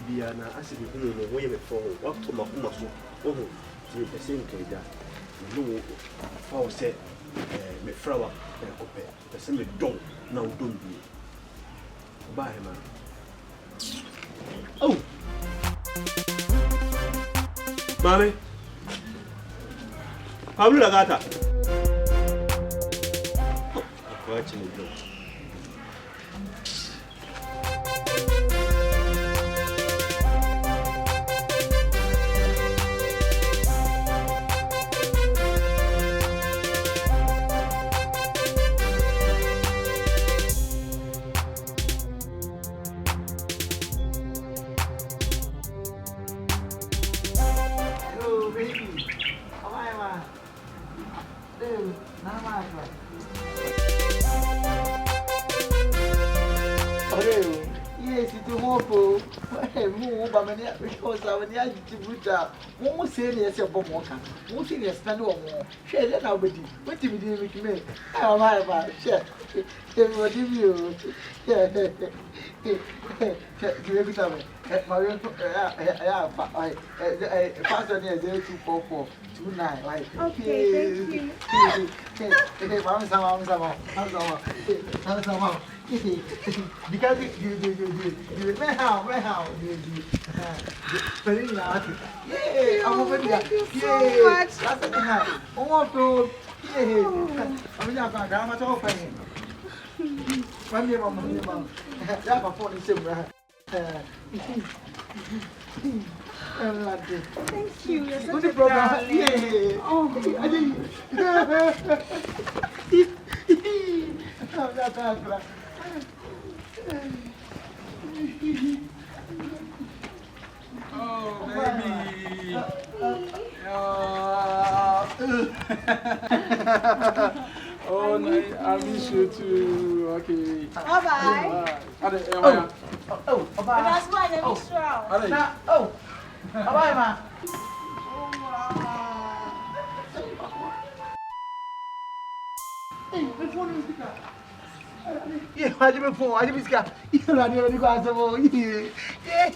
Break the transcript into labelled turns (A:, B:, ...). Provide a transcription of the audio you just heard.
A: Bibiana, as if you know the way before, what to Makumaso, oh, the same Kaja, no, how said, me flower, the same don't, now don't be. Bye, man. Oh, Mammy, Pablo Lagata. Watching it go.
B: Yes, it's a mobile. Move by many because I would like to put up. One say yes, a bomb walker. One thing is spend one more. Share that nobody. What did you make me? I'm my share. What do you? Give it away. My pastor near 0244 29. Like,
C: Okay, thank you.
B: Hey, because you may have very large. Yeah, I'm over there.
C: Thank you so much.
B: That's the thing. Oh, to I'm not going to go open. One year, Mama. That's a phone is similar.
C: Thank you. You're such
B: Good
C: a
B: program.
C: darling.
B: Yeah.
C: Oh,
B: I didn't. I'm not bad.
D: Oh, baby. Oh, nice. I miss you too. Okay.
C: bye-bye.
B: Oh, bye.
C: That's why I'm strong.
B: Oh, bye, ma. Hey, the phone is the yeah, I didn't before. I didn't get. You know, I didn't go as a boy. Yeah,